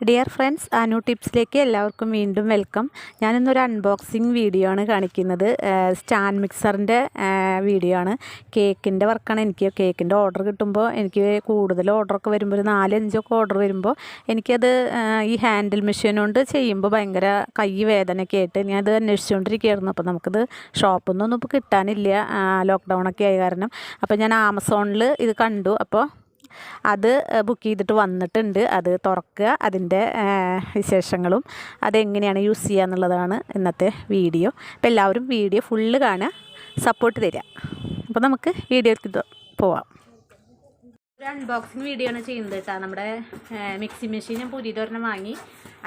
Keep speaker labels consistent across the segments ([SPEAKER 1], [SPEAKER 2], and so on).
[SPEAKER 1] Dear friends, Anu ടിപ്സിലേക്ക് എല്ലാവർക്കും വീണ്ടും welcome. ഞാനിന്നൊരു unboxing video ആണ് കാണിക്കുന്നത്. സ്റ്റാൻഡ് മിക്സറിൻ്റെ വീഡിയോ ആണ്. കേക്കിൻ്റെ വർക്കാണ്. എനിക്ക് കേക്കിൻ്റെ ഓർഡർ കിട്ടുമ്പോൾ എനിക്ക് കൂടുതൽ ഓർഡറൊക്കെ വരുമ്പോൾ ഒരു 4-5 ഓർഡർ വരുമ്പോൾ എനിക്കത് ഈ ഹാൻഡിൽ മെഷീൻ കൊണ്ട് ചെയ്യുമ്പോൾ ഭയങ്കര കൈ വേദനയൊക്കെ ആയിട്ട് ഞാനത് അന്വേഷിച്ചുകൊണ്ടിരിക്കുകയായിരുന്നു. അപ്പോൾ നമുക്കിത് ഷോപ്പിൽ നിന്നൊന്നും ഇപ്പോൾ കിട്ടാനില്ല, ലോക്ക്ഡൗണൊക്കെ ആയ കാരണം. അപ്പോൾ ഞാൻ ആമസോണിൽ ഇത് കണ്ടു. അപ്പോൾ അത് ബുക്ക് ചെയ്തിട്ട് വന്നിട്ടുണ്ട്. അത് തുറക്കുക, അതിൻ്റെ വിശേഷങ്ങളും അതെങ്ങനെയാണ് യൂസ് ചെയ്യുക എന്നുള്ളതാണ് ഇന്നത്തെ വീഡിയോ. അപ്പോൾ എല്ലാവരും വീഡിയോ ഫുള്ള് കാണുക, സപ്പോർട്ട് തരിക. അപ്പോൾ നമുക്ക് വീഡിയോയ്ക്ക് പോവാം. ഒരു അൺബോക്സിങ് വീഡിയോ ആണ് ചെയ്യുന്നത് കേട്ടോ. നമ്മുടെ മിക്സി മെഷീൻ ഞാൻ പുതിയതൊരെണ്ണം വാങ്ങി,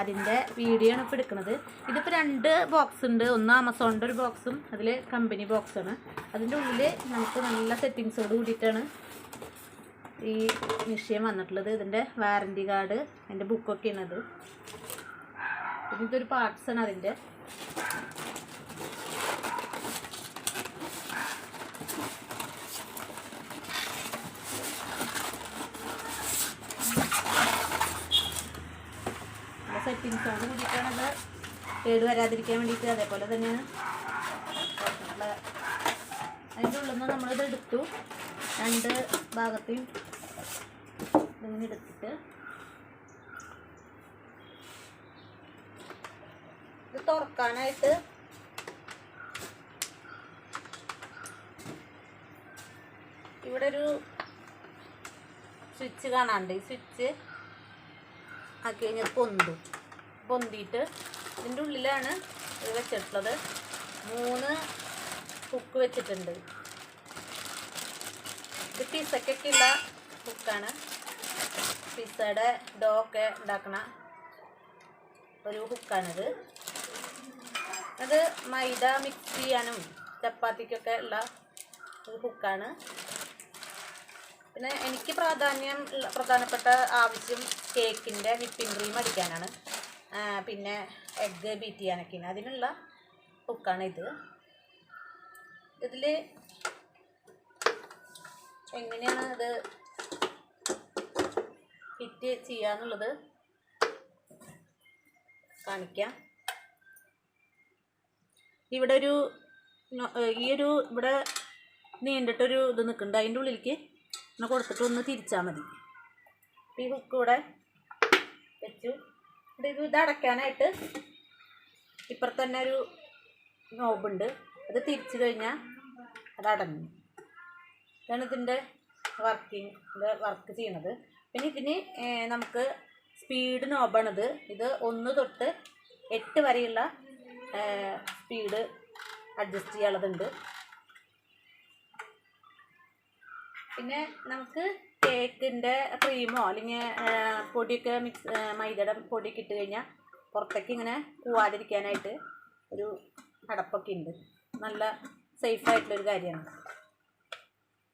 [SPEAKER 1] അതിൻ്റെ വീഡിയോ ആണ് ഇപ്പോൾ എടുക്കുന്നത്. ഇതിപ്പോൾ 2 ബോക്സ് ഉണ്ട്. ഒന്ന് ആമസോണിൻ്റെ ഒരു ബോക്സും അതിൽ കമ്പനി ബോക്സാണ്. അതിൻ്റെ ഉള്ളിൽ നമുക്ക് നല്ല സെറ്റിങ്സോട് കൂടിയിട്ടാണ് ഈ മെഷീൻ വന്നിട്ടുള്ളത്. ഇതിൻ്റെ വാറൻറ്റി കാർഡ്, അതിൻ്റെ ബുക്കൊക്കെയാണ് അത്. ഇതൊരു പാർട്സാണ് അതിൻ്റെ. സെറ്റിങ്സോട് കൂടിയിട്ടാണത് കേട് വരാതിരിക്കാൻ വേണ്ടിയിട്ട്. അതേപോലെ തന്നെയാണ് അതിൻ്റെ ഉള്ളിൽ നിന്ന് നമ്മളിത് എടുത്തു. 2 ഭാഗത്തെയും ഇങ്ങനെ എടുത്തിട്ട് ഇത് തുറക്കാനായിട്ട് ഇവിടെ ഒരു സ്വിച്ച് കാണാണ്ട്. ഈ സ്വിച്ച് ആക്കി കഴിഞ്ഞാൽ പൊന്തിയിട്ട് ഇതിൻ്റെ ഉള്ളിലാണ് ഇത് വെച്ചിട്ടുള്ളത്. 3 ഹുക്ക് വെച്ചിട്ടുണ്ട്. ഇത് പിസക്കൊക്കെ ഉള്ള ഹുക്കാണ്. പിസയുടെ ഡോ ഒക്കെ ഉണ്ടാക്കണ ഒരു ഹുക്കാണിത്. അത് മൈദ മിക്സ് ചെയ്യാനും ചപ്പാത്തിക്കൊക്കെ ഉള്ള ഒരു ഹുക്കാണ്. പിന്നെ എനിക്ക് പ്രധാനപ്പെട്ട ആവശ്യം കേക്കിൻ്റെ വിപ്പിംഗ് ക്രീം അടിക്കാനാണ്, പിന്നെ എഗ്ഗ് ബീറ്റ് ചെയ്യാനൊക്കെയാണ്. അതിനുള്ള ഹുക്കാണ് ഇത്. ഇതിൽ എങ്ങനെയാണ് ഇത് ഫിറ്റ് ചെയ്യാന്നുള്ളത് കാണിക്കാം. ഇവിടെ ഇവിടെ നീണ്ടിട്ടൊരു ഇത് നിൽക്കുന്നുണ്ട്. അതിൻ്റെ ഉള്ളിലേക്ക് ഒന്ന് കൊടുത്തിട്ട് ഒന്ന് തിരിച്ചാൽ മതി. ഈ ഹുക്ക് ഇവിടെ വെച്ചു. ഇത് അടയ്ക്കാനായിട്ട് ഇപ്പുറത്ത് തന്നെ ഒരു നോബുണ്ട്. അത് തിരിച്ചു കഴിഞ്ഞാൽ അത് അടഞ്ഞു. ഇതാണ് ഇതിൻ്റെ വർക്ക് ചെയ്യണത്. പിന്നെ ഇതിന് നമുക്ക് സ്പീഡ് നോബാണിത്. ഇത് 1 തൊട്ട് 8 വരെയുള്ള സ്പീഡ് അഡ്ജസ്റ്റ് ചെയ്യാനുള്ളതുണ്ട്. പിന്നെ നമുക്ക് കേക്കിൻ്റെ ക്രീമോ അല്ലെങ്കിൽ പൊടിയൊക്കെ മൈദയുടെ പൊടിയൊക്കെ ഇട്ട് കഴിഞ്ഞാൽ പുറത്തേക്ക് ഇങ്ങനെ പോവാതിരിക്കാനായിട്ട് ഒരു അടപ്പൊക്കെ ഉണ്ട്. നല്ല സേഫായിട്ടുള്ളൊരു കാര്യമാണ്.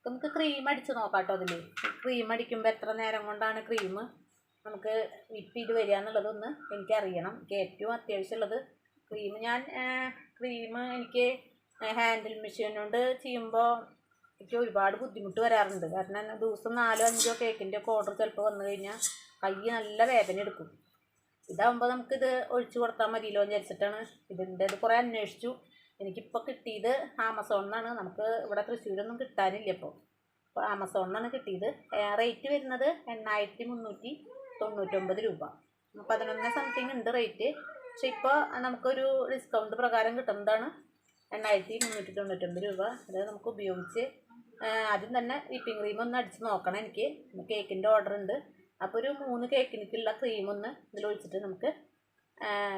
[SPEAKER 1] നമുക്ക് ക്രീം അടിച്ച് നോക്കാം കേട്ടോ. അതിൽ ക്രീം അടിക്കുമ്പോൾ എത്ര നേരം കൊണ്ടാണ് ക്രീം നമുക്ക് വിപ്പ് ചെയ്ത് വരിക എന്നുള്ളതൊന്ന് എനിക്കറിയണം. എനിക്ക് ഏറ്റവും അത്യാവശ്യമുള്ളത് ക്രീം. എനിക്ക് ഹാൻഡിൽ മെഷീൻ കൊണ്ട് ചെയ്യുമ്പോൾ എനിക്ക് ഒരുപാട് ബുദ്ധിമുട്ട് വരാറുണ്ട്. കാരണം ദിവസം 4-5 കേക്കിൻ്റെ ഒക്കെ ഓർഡർ ചിലപ്പോൾ വന്നു കഴിഞ്ഞാൽ കൈ നല്ല വേദന എടുക്കും. ഇതാകുമ്പോൾ നമുക്കിത് ഒഴിച്ചു കൊടുത്താൽ മതിയല്ലോ എന്ന് വിചാരിച്ചിട്ടാണ് ഇതിൻ്റെ. ഇത് കുറേ അന്വേഷിച്ചു. എനിക്കിപ്പോൾ കിട്ടിയത് ആമസോണിൽ നിന്നാണ്. നമുക്ക് ഇവിടെ തൃശ്ശൂരൊന്നും കിട്ടാനില്ല ഇപ്പോൾ ആമസോണിൽ നിന്നാണ് കിട്ടിയത്. റേറ്റ് വരുന്നത് 8399 രൂപ. 11 സംതിങ് ഉണ്ട് റേറ്റ്. പക്ഷെ ഇപ്പോൾ നമുക്കൊരു ഡിസ്കൗണ്ട് പ്രകാരം കിട്ടുന്നതാണ് 8399 രൂപ. അത് നമുക്ക് ഉപയോഗിച്ച് ആദ്യം തന്നെ വിപ്പിംഗ് ക്രീം ഒന്ന് അടിച്ച് നോക്കണം. എനിക്ക് കേക്കിൻ്റെ ഓർഡർ ഉണ്ട്. അപ്പോൾ ഒരു 3 കേക്കിനുള്ള ക്രീമൊന്ന് ഇതിലൊഴിച്ചിട്ട് നമുക്ക്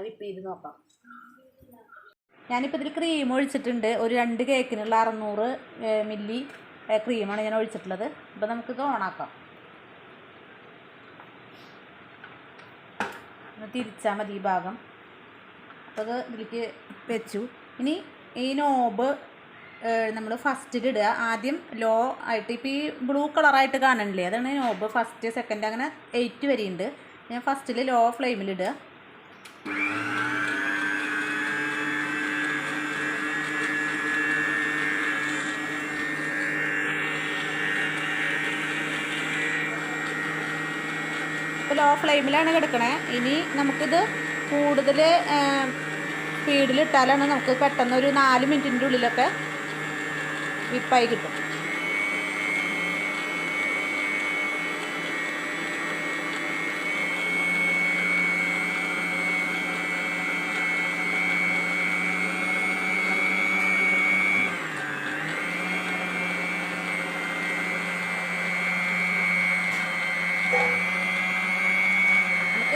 [SPEAKER 1] വിപ്പ് ചെയ്ത് നോക്കാം. ഞാനിപ്പോൾ ഇതിൽ ക്രീം ഒഴിച്ചിട്ടുണ്ട്. ഒരു 2 കേക്കിനുള്ള 600 മില്ലി ക്രീമാണ് ഞാൻ ഒഴിച്ചിട്ടുള്ളത്. അപ്പോൾ നമുക്കിത് ഓണാക്കാം. ഒന്ന് തിരിച്ചാൽ മതി ഈ ഭാഗം. അപ്പോൾ അത് ഇതിലേക്ക് വെച്ചു. ഇനി ഈ നോബ് നമ്മൾ ഫസ്റ്റിലിടുക. ആദ്യം ലോ ആയിട്ട്, ഇപ്പോൾ ഈ ബ്ലൂ കളറായിട്ട് കാണണില്ലേ, അതാണ് നോബ്. ഫസ്റ്റ്, സെക്കൻഡ് അങ്ങനെ 8 വരെയുണ്ട്. ഞാൻ ഫസ്റ്റിൽ ലോ ഫ്ലെയിമിലിടുക. ഇപ്പോൾ ലോ ഫ്ലെയിമിലാണ് കിടക്കണേ. ഇനി നമുക്കിത് കൂടുതൽ സ്പീഡിലിട്ടാലാണ് നമുക്ക് പെട്ടെന്ന് ഒരു 4 മിനിറ്റിൻ്റെ ഉള്ളിലൊക്കെ വിപ്പായി കിട്ടും.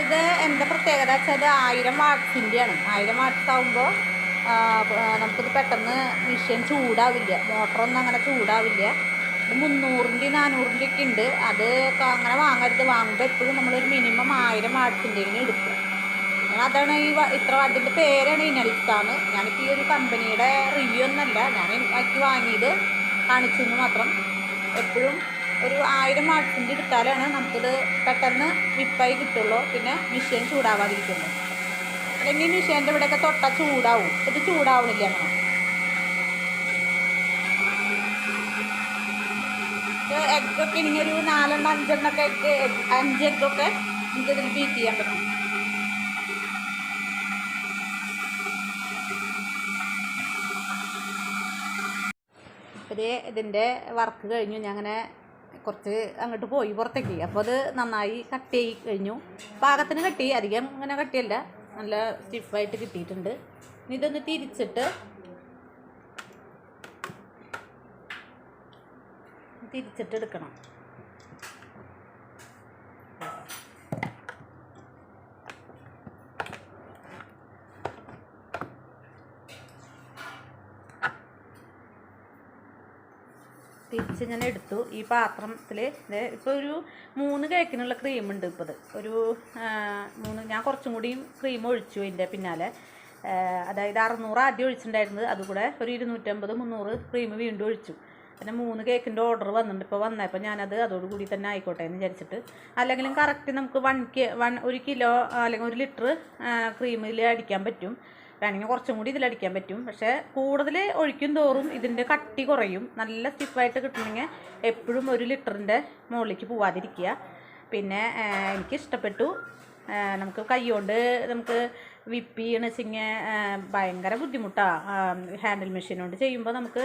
[SPEAKER 1] ഇത് എന്താ പ്രത്യേകത വെച്ചാൽ 1000 വാട്ട്സിൻ്റെയാണ്. 1000 വാട്ട്സ് ആകുമ്പോൾ നമുക്കിത് പെട്ടെന്ന് മെഷീൻ ചൂടാവില്ല, മോട്ടറൊന്നും അങ്ങനെ ചൂടാവില്ല. ഇത് 300-ൻ്റെ 400-ൻ്റെ ഒക്കെ ഉണ്ട്. അത് അങ്ങനെ വാങ്ങരുത്. വാങ്ങുമ്പോൾ എപ്പോഴും നമ്മളൊരു മിനിമം 1000 വാട്ട്സിൻ്റെങ്കിലും എടുക്കുക. അതാണ് ഇത്ര വാട്ടിൻ്റെ പേരാണ് ഇനൽസാണ്. ഞാനിപ്പോൾ ഈ ഒരു കമ്പനിയുടെ റിവ്യൂ ഒന്നല്ല, ഞാൻ എനിക്ക് വാങ്ങിയത് കാണിച്ചെന്ന് മാത്രം. എപ്പോഴും ഒരു 1000 വാട്ട്സിൻ്റെ എടുത്താലാണ് നമുക്കിത് പെട്ടെന്ന് വിപ്പായി കിട്ടുള്ളൂ. പിന്നെ മെഷീൻ ചൂടാവാതിരിക്കുള്ളൂ. അല്ലെങ്കിൽ മെഷീൻ്റെ ഇവിടെയൊക്കെ തൊട്ടാൽ ചൂടാവും. ഇത് ചൂടാവണില്ല. അങ്ങനെ എഗ്ഗൊക്കെ ഇനി ഒരു 4-5 എഗ്ഗ് 5 എഗ്ഗൊക്കെ നമുക്കിതിൽ ബീറ്റ് ചെയ്യാൻ പറ്റും. ഇത് ഇതിൻ്റെ വർക്ക് കഴിഞ്ഞു. ഞാൻ അങ്ങനെ കുറച്ച് അങ്ങോട്ട് പോയി പുറത്തേക്ക്. അപ്പോൾ അത് നന്നായി കട്ട് ചെയ്ത് കഴിഞ്ഞു. പാകത്തിന് കട്ടി, അധികം അങ്ങനെ കട്ടിയല്ല, നല്ല സ്റ്റിഫായിട്ട് കിട്ടിയിട്ടുണ്ട്. ഇനി ഇതൊന്ന് തിരിച്ചിട്ട് എടുക്കണം. തിരിച്ച് ഞാൻ എടുത്തു. ഈ പാത്രത്തിൽ ഇപ്പോൾ ഒരു 3 കേക്കിനുള്ള ക്രീമുണ്ട്. ഇപ്പോൾ ഇത് ഒരു 3, ഞാൻ കുറച്ചും കൂടിയും ക്രീം ഒഴിച്ചു അതിൻ്റെ പിന്നാലെ. അതായത് 600 ആദ്യം ഒഴിച്ചിട്ടുണ്ടായിരുന്നത്, അതുകൂടെ ഒരു 250-300 ക്രീം വീണ്ടും ഒഴിച്ചു. പിന്നെ 3 കേക്കിൻ്റെ ഓർഡർ വന്നിട്ടുണ്ട്. ഇപ്പോൾ വന്നപ്പോൾ ഞാനത് അതോടുകൂടി തന്നെ ആയിക്കോട്ടെ എന്ന് വിചാരിച്ചിട്ട്. അല്ലെങ്കിലും കറക്റ്റ് നമുക്ക് 1 കിലോ അല്ലെങ്കിൽ 1 ലിറ്റർ ക്രീമിൽ അടിക്കാൻ പറ്റും. വേണമെങ്കിൽ കുറച്ചും കൂടി ഇതിലടിക്കാൻ പറ്റും. പക്ഷേ കൂടുതൽ ഒഴിക്കും തോറും ഇതിൻ്റെ കട്ടി കുറയും. നല്ല സ്റ്റിഫായിട്ട് കിട്ടണമെങ്കിൽ എപ്പോഴും 1 ലിറ്ററിൻ്റെ മുകളിലേക്ക് പോവാതിരിക്കുക. പിന്നെ എനിക്കിഷ്ടപ്പെട്ടു. നമുക്ക് കൈകൊണ്ട് നമുക്ക് വിപ്പ് ചെയ്യണമെന്ന് വെച്ചെങ്കിൽ ഭയങ്കര ബുദ്ധിമുട്ടാണ്. ഹാൻഡിൽ മെഷീൻ കൊണ്ട് ചെയ്യുമ്പോൾ നമുക്ക്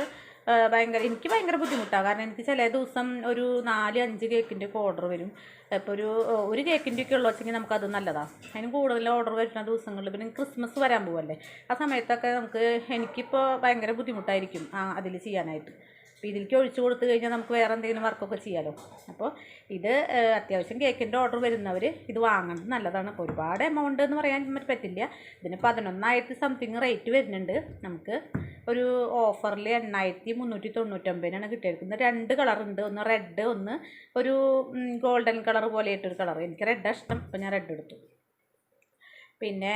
[SPEAKER 1] എനിക്ക് ഭയങ്കര ബുദ്ധിമുട്ടാണ്. കാരണം എനിക്ക് ചില ദിവസം ഒരു 4-5 കേക്കിൻ്റെ ഒക്കെ ഓർഡർ വരും. ഇപ്പോൾ ഒരു കേക്കിൻ്റെ ഒക്കെ ഉള്ളു വെച്ചെങ്കിൽ നമുക്കത് നല്ലതാണ്. അതിന് കൂടുതൽ ഓർഡർ വരുന്ന ദിവസങ്ങളിൽ പിന്നെ ക്രിസ്മസ് വരാൻ പോവല്ലേ, ആ സമയത്തൊക്കെ എനിക്കിപ്പോൾ ഭയങ്കര ബുദ്ധിമുട്ടായിരിക്കും അതിൽ ചെയ്യാനായിട്ട്. അപ്പോൾ ഇതിലേക്ക് ഒഴിച്ചു കൊടുത്തു കഴിഞ്ഞാൽ നമുക്ക് വേറെ എന്തെങ്കിലും വർക്കൊക്കെ ചെയ്യാമല്ലോ. അപ്പോൾ ഇത് അത്യാവശ്യം കേക്കിൻ്റെ ഓർഡർ വരുന്നവർ ഇത് വാങ്ങേണ്ടത് നല്ലതാണ്. അപ്പോൾ ഒരുപാട് എമൗണ്ട് എന്ന് പറയാൻ പറ്റില്ല. ഇതിന് 11,000 സംതിങ് റേറ്റ് വരുന്നുണ്ട്. നമുക്ക് ഒരു ഓഫറിൽ 8,399 കിട്ടിയിരിക്കുന്നത്. 2 കളറുണ്ട്, ഒന്ന് റെഡ്, ഒന്ന് ഒരു ഗോൾഡൻ കളർ പോലെയായിട്ടൊരു കളർ. എനിക്ക് റെഡാണ് ഇഷ്ടം, അപ്പോൾ ഞാൻ റെഡ് എടുത്തു. പിന്നെ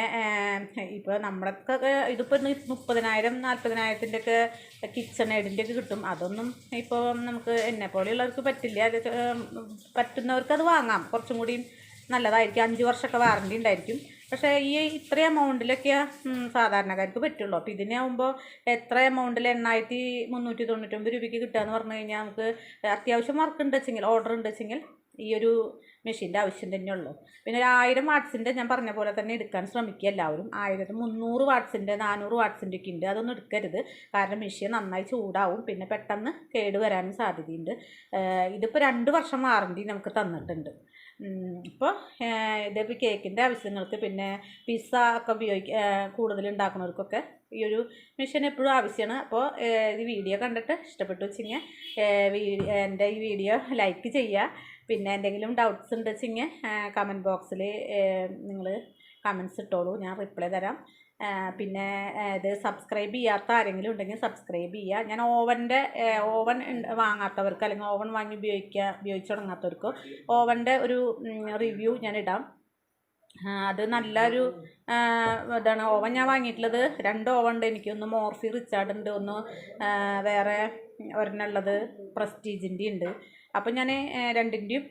[SPEAKER 1] ഇപ്പോൾ നമ്മളൊക്കെ ഇതിപ്പോൾ 30,000-40,000-ൻ്റെ ഒക്കെ കിച്ചൺ എയ്ഡിൻ്റെ ഒക്കെ കിട്ടും. അതൊന്നും ഇപ്പോൾ നമുക്ക് എന്നെ പോലെയുള്ളവർക്ക് പറ്റില്ല. പറ്റുന്നവർക്ക് അത് വാങ്ങാം. കുറച്ചും കൂടി നല്ലതായിരിക്കും. 5 വർഷമൊക്കെ വാറണ്ടി ഉണ്ടായിരിക്കും. പക്ഷേ ഈ ഇത്ര എമൗണ്ടിലൊക്കെ സാധാരണക്കാർക്ക് പറ്റുള്ളൂ. അപ്പോൾ ഇതിനാകുമ്പോൾ എത്ര എമൗണ്ടിൽ 8,399 രൂപയ്ക്ക് കിട്ടുക എന്ന് പറഞ്ഞു കഴിഞ്ഞാൽ നമുക്ക് അത്യാവശ്യം വർക്ക് ഉണ്ട് വെച്ചെങ്കിൽ, ഓർഡർ ഉണ്ട് വെച്ചെങ്കിൽ ഈ ഒരു മെഷീൻ്റെ ആവശ്യം തന്നെയുള്ളൂ. പിന്നെ 1000 വാട്ട്സിൻ്റെ ഞാൻ പറഞ്ഞ പോലെ തന്നെ എടുക്കാൻ ശ്രമിക്കുക എല്ലാവരും. 300 വാട്ട്സിൻ്റെ 400 വാട്ട്സിൻ്റെ ഒക്കെ ഉണ്ട്. അതൊന്നും എടുക്കരുത്. കാരണം മെഷീൻ നന്നായി ചൂടാവും, പിന്നെ പെട്ടെന്ന് കേടുവരാനും സാധ്യതയുണ്ട്. ഇതിപ്പോൾ 2 വർഷം വാറണ്ടി നമുക്ക് തന്നിട്ടുണ്ട്. ഇപ്പോൾ ഇതിപ്പോൾ കേക്കിൻ്റെ ആവശ്യങ്ങൾക്ക്, പിന്നെ പിസ്സ ഒക്കെ കൂടുതൽ ഉണ്ടാക്കുന്നവർക്കൊക്കെ ഈ ഒരു മെഷീൻ എപ്പോഴും ആവശ്യമാണ്. അപ്പോൾ ഈ വീഡിയോ കണ്ടിട്ട് ഇഷ്ടപ്പെട്ടു വെച്ചെങ്കിൽ എൻ്റെ ഈ വീഡിയോ ലൈക്ക് ചെയ്യുക. പിന്നെ എന്തെങ്കിലും ഡൗട്ട്സ് ഉണ്ട് വെച്ചെങ്കിൽ കമൻറ്റ് ബോക്സിൽ നിങ്ങൾ കമൻറ്റ്സ് ഇട്ടോളൂ, ഞാൻ റിപ്ലൈ തരാം. പിന്നെ ഇത് സബ്സ്ക്രൈബ് ചെയ്യാത്ത ആരെങ്കിലും ഉണ്ടെങ്കിൽ സബ്സ്ക്രൈബ് ചെയ്യുക. ഞാൻ ഓവൻ വാങ്ങാത്തവർക്ക്, അല്ലെങ്കിൽ ഓവൻ വാങ്ങി ഉപയോഗിച്ച് തുടങ്ങാത്തവർക്കോ ഓവൻ്റെ ഒരു റിവ്യൂ ഞാൻ ഇടാം. അത് നല്ലൊരു ഇതാണ്. ഓവൻ ഞാൻ വാങ്ങിയിട്ടുള്ളത് 2 ഓവൻ ഉണ്ട് എനിക്ക്. ഒന്ന് മോർഫി റിച്ചാർഡ് ഉണ്ട്, ഒന്ന് വേറെ ഒരെണ്ണുള്ളത് പ്രസ്റ്റീജിൻ്റെ ഉണ്ട്. അപ്പോൾ ഞാൻ 2ൻ്റെയും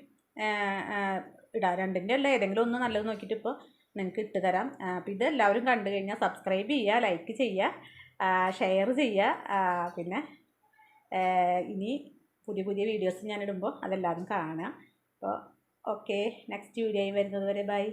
[SPEAKER 1] ഇടാം. 2ൻ്റെ അല്ല, ഏതെങ്കിലും ഒന്ന് നല്ലത് നോക്കിയിട്ട് ഇപ്പോൾ നിങ്ങൾക്ക് ഇട്ട് തരാം. അപ്പോൾ ഇത് എല്ലാവരും കണ്ടു കഴിഞ്ഞാൽ സബ്സ്ക്രൈബ് ചെയ്യുക, ലൈക്ക് ചെയ്യുക, ഷെയർ ചെയ്യുക. പിന്നെ ഇനി പുതിയ വീഡിയോസ് ഞാൻ ഇടുമ്പോൾ അതെല്ലാവരും കാണുക. അപ്പോൾ ഓക്കെ, നെക്സ്റ്റ് വീഡിയോയും വരുന്നത് വരെ ബൈ.